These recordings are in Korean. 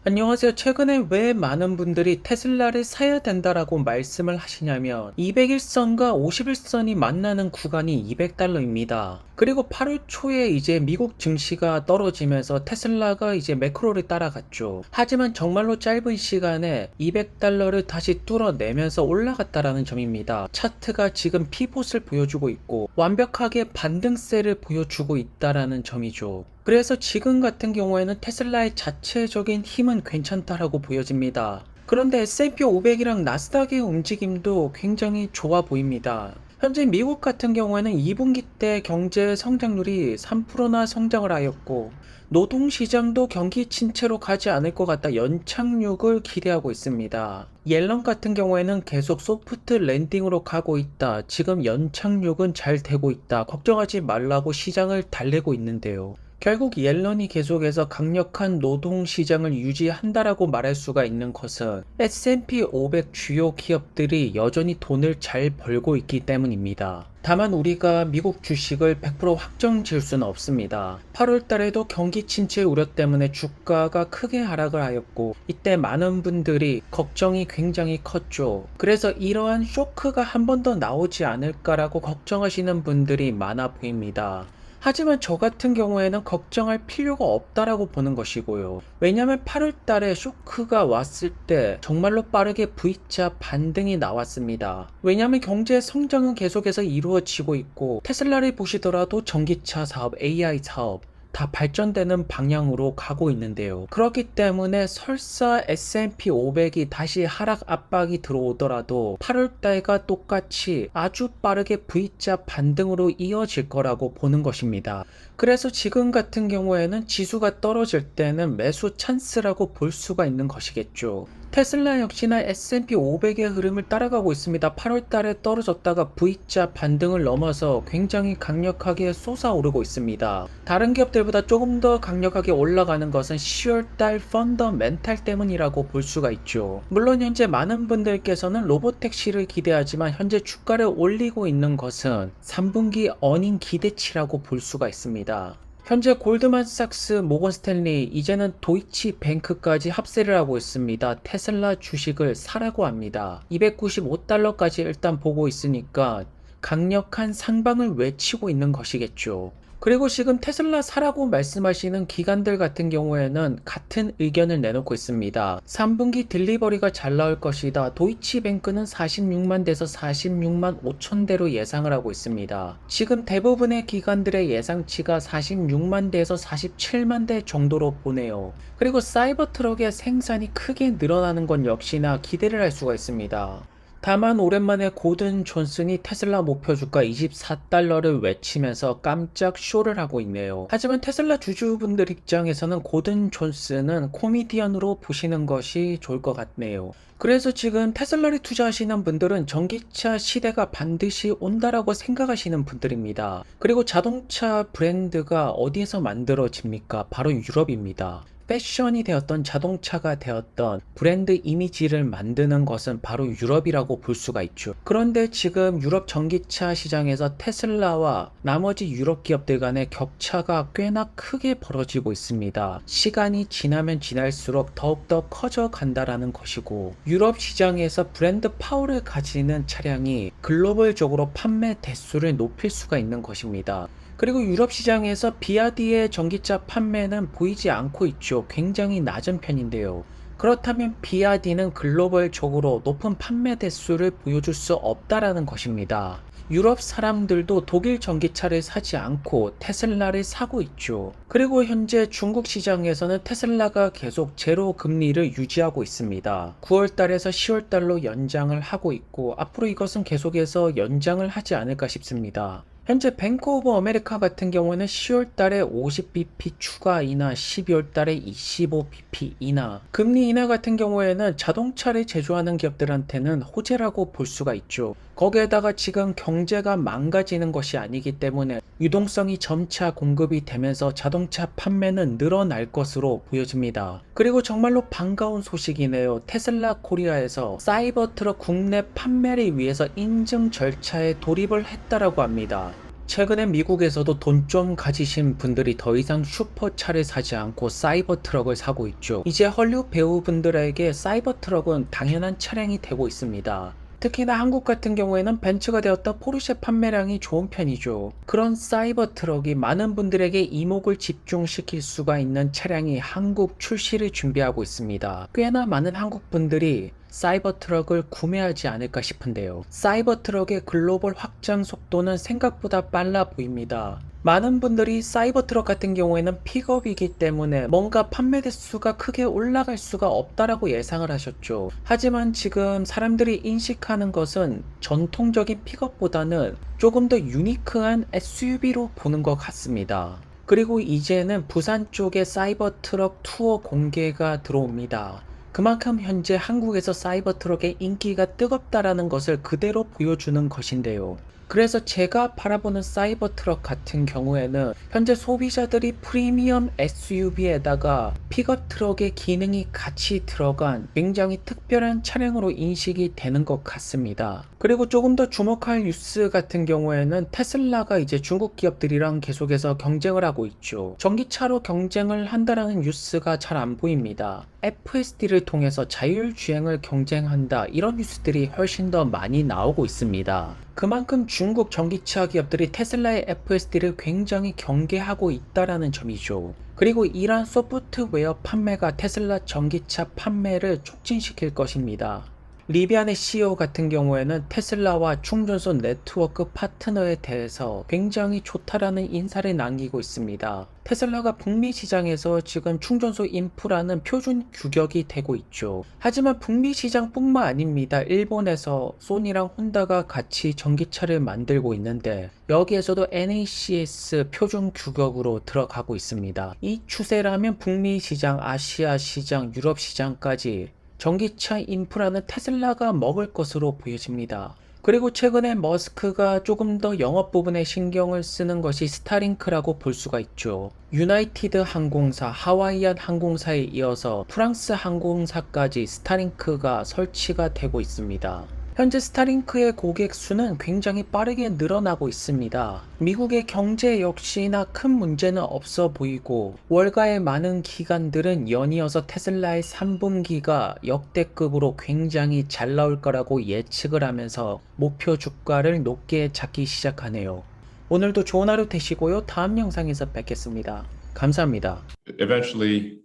안녕하세요. 최근에 왜 많은 분들이 테슬라를 사야 된다라고 말씀을 하시냐면 201선과 51선이 만나는 구간이 200달러입니다. 그리고 8월 초에 이제 미국 증시가 떨어지면서 테슬라가 이제 매크로를 따라갔죠. 하지만 정말로 짧은 시간에 200달러를 다시 뚫어내면서 올라갔다라는 점입니다. 차트가 지금 피봇을 보여주고 있고 완벽하게 반등세를 보여주고 있다라는 점이죠. 그래서 지금 같은 경우에는 테슬라의 자체적인 힘은 괜찮다라고 보여집니다. 그런데 S&P 500이랑 나스닥의 움직임도 굉장히 좋아 보입니다. 현재 미국 같은 경우에는 2분기 때 경제 성장률이 3%나 성장을 하였고 노동시장도 경기 침체로 가지 않을 것 같다 연착륙을 기대하고 있습니다. 옐런 같은 경우에는 계속 소프트 랜딩으로 가고 있다. 지금 연착륙은 잘 되고 있다. 걱정하지 말라고 시장을 달래고 있는데요. 결국 옐런이 계속해서 강력한 노동시장을 유지한다라고 말할 수가 있는 것은 S&P 500 주요 기업들이 여전히 돈을 잘 벌고 있기 때문입니다. 다만 우리가 미국 주식을 100% 확정 지을 수는 없습니다. 8월 달에도 경기 침체 우려 때문에 주가가 크게 하락을 하였고 이때 많은 분들이 걱정이 굉장히 컸죠. 그래서 이러한 쇼크가 한 번 더 나오지 않을까라고 걱정하시는 분들이 많아 보입니다. 하지만 저 같은 경우에는 걱정할 필요가 없다라고 보는 것이고요. 왜냐하면 8월 달에 쇼크가 왔을 때 정말로 빠르게 V자 반등이 나왔습니다. 왜냐하면 경제 성장은 계속해서 이루어지고 있고 테슬라를 보시더라도 전기차 사업, AI 사업 다 발전되는 방향으로 가고 있는데요. 그렇기 때문에 설사 S&P 500이 다시 하락 압박이 들어오더라도 8월 달과 똑같이 아주 빠르게 V자 반등으로 이어질 거라고 보는 것입니다. 그래서 지금 같은 경우에는 지수가 떨어질 때는 매수 찬스라고 볼 수가 있는 것이겠죠. 테슬라 역시나 S&P 500의 흐름을 따라가고 있습니다. 8월 달에 떨어졌다가 V자 반등을 넘어서 굉장히 강력하게 솟아오르고 있습니다. 다른 기업들보다 조금 더 강력하게 올라가는 것은 10월 달 펀더멘탈 때문이라고 볼 수가 있죠. 물론 현재 많은 분들께서는 로보택시를 기대하지만 현재 주가를 올리고 있는 것은 3분기 어닝 기대치라고 볼 수가 있습니다. 현재 골드만삭스, 모건스탠리, 이제는 도이치뱅크까지 합세를 하고 있습니다. 테슬라 주식을 사라고 합니다. 295달러까지 일단 보고 있으니까 강력한 상방을 외치고 있는 것이겠죠. 그리고 지금 테슬라 사라고 말씀하시는 기관들 같은 경우에는 같은 의견을 내놓고 있습니다. 3분기 딜리버리가 잘 나올 것이다. 도이치뱅크는 46만 대에서 46만 5천 대로 예상을 하고 있습니다. 지금 대부분의 기관들의 예상치가 46만 대에서 47만 대 정도로 보네요. 그리고 사이버트럭의 생산이 크게 늘어나는 건 역시나 기대를 할 수가 있습니다. 다만 오랜만에 고든 존슨이 테슬라 목표 주가 24달러를 외치면서 깜짝 쇼를 하고 있네요. 하지만 테슬라 주주분들 입장에서는 고든 존슨은 코미디언으로 보시는 것이 좋을 것 같네요. 그래서 지금 테슬라를 투자하시는 분들은 전기차 시대가 반드시 온다라고 생각하시는 분들입니다. 그리고 자동차 브랜드가 어디에서 만들어집니까? 바로 유럽입니다. 패션이 되었던 자동차가 되었던 브랜드 이미지를 만드는 것은 바로 유럽이라고 볼 수가 있죠. 그런데 지금 유럽 전기차 시장에서 테슬라와 나머지 유럽 기업들 간의 격차가 꽤나 크게 벌어지고 있습니다. 시간이 지나면 지날수록 더욱더 커져 간다라는 것이고 유럽 시장에서 브랜드 파워를 가지는 차량이 글로벌적으로 판매 대수를 높일 수가 있는 것입니다. 그리고 유럽 시장에서 비아디의 전기차 판매는 보이지 않고 있죠. 굉장히 낮은 편인데요. 그렇다면 비아디는 글로벌적으로 높은 판매 대수를 보여줄 수 없다라는 것입니다. 유럽 사람들도 독일 전기차를 사지 않고 테슬라를 사고 있죠. 그리고 현재 중국 시장에서는 테슬라가 계속 제로 금리를 유지하고 있습니다. 9월 달에서 10월 달로 연장을 하고 있고 앞으로 이것은 계속해서 연장을 하지 않을까 싶습니다. 현재 뱅크 오브 아메리카 같은 경우는 10월 달에 50bp 추가 인하, 12월 달에 25bp 인하. 금리 인하 같은 경우에는 자동차를 제조하는 기업들한테는 호재라고 볼 수가 있죠. 거기에다가 지금 경제가 망가지는 것이 아니기 때문에 유동성이 점차 공급이 되면서 자동차 판매는 늘어날 것으로 보여집니다. 그리고 정말로 반가운 소식이네요. 테슬라 코리아에서 사이버트럭 국내 판매를 위해서 인증 절차에 돌입을 했다라고 합니다. 최근에 미국에서도 돈 좀 가지신 분들이 더 이상 슈퍼차를 사지 않고 사이버 트럭을 사고 있죠. 이제 헐리우드 배우분들에게 사이버 트럭은 당연한 차량이 되고 있습니다. 특히나 한국 같은 경우에는 벤츠가 되었다 포르쉐 판매량이 좋은 편이죠. 그런 사이버 트럭이 많은 분들에게 이목을 집중시킬 수가 있는 차량이 한국 출시를 준비하고 있습니다. 꽤나 많은 한국 분들이 사이버 트럭을 구매하지 않을까 싶은데요. 사이버 트럭의 글로벌 확장 속도는 생각보다 빨라 보입니다. 많은 분들이 사이버 트럭 같은 경우에는 픽업이기 때문에 뭔가 판매 대수가 크게 올라갈 수가 없다라고 예상을 하셨죠. 하지만 지금 사람들이 인식하는 것은 전통적인 픽업보다는 조금 더 유니크한 SUV로 보는 것 같습니다. 그리고 이제는 부산 쪽에 사이버 트럭 투어 공개가 들어옵니다. 그만큼 현재 한국에서 사이버 트럭의 인기가 뜨겁다라는 것을 그대로 보여주는 것인데요. 그래서 제가 바라보는 사이버 트럭 같은 경우에는 현재 소비자들이 프리미엄 SUV에다가 픽업 트럭의 기능이 같이 들어간 굉장히 특별한 차량으로 인식이 되는 것 같습니다. 그리고 조금 더 주목할 뉴스 같은 경우에는 테슬라가 이제 중국 기업들이랑 계속해서 경쟁을 하고 있죠. 전기차로 경쟁을 한다라는 뉴스가 잘 안 보입니다. FSD를 통해서 자율주행을 경쟁한다, 이런 뉴스들이 훨씬 더 많이 나오고 있습니다. 그만큼 중국 전기차 기업들이 테슬라의 FSD를 굉장히 경계하고 있다라는 점이죠. 그리고 이러한 소프트웨어 판매가 테슬라 전기차 판매를 촉진시킬 것입니다. 리비안의 CEO 같은 경우에는 테슬라와 충전소 네트워크 파트너에 대해서 굉장히 좋다라는 인사를 남기고 있습니다. 테슬라가 북미 시장에서 지금 충전소 인프라는 표준 규격이 되고 있죠. 하지만 북미 시장뿐만 아닙니다. 일본에서 소니랑 혼다가 같이 전기차를 만들고 있는데 여기에서도 NACS 표준 규격으로 들어가고 있습니다. 이 추세라면 북미 시장, 아시아 시장, 유럽 시장까지 전기차 인프라는 테슬라가 먹을 것으로 보여집니다. 그리고 최근에 머스크가 조금 더 영업 부분에 신경을 쓰는 것이 스타링크라고 볼 수가 있죠. 유나이티드 항공사, 하와이안 항공사에 이어서 프랑스 항공사까지 스타링크가 설치가 되고 있습니다. 현재 스타링크의 고객 수는 굉장히 빠르게 늘어나고 있습니다. 미국의 경제 역시나 큰 문제는 없어 보이고 월가의 많은 기관들은 연이어서 테슬라의 3분기가 역대급으로 굉장히 잘 나올 거라고 예측을 하면서 목표 주가를 높게 잡기 시작하네요. 오늘도 좋은 하루 되시고요. 다음 영상에서 뵙겠습니다. 감사합니다. Eventually,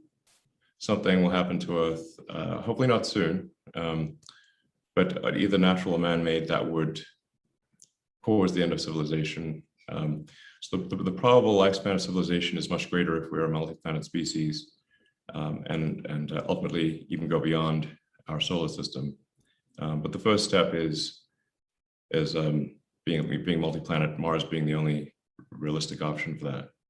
something will happen to Earth. Hopefully not soon, but either natural or man-made that would cause the end of civilization. So the probable lifespan of civilization is much greater if we're a multi-planet species, and ultimately even go beyond our solar system. But the first step is being multi-planet, Mars being the only realistic option for that.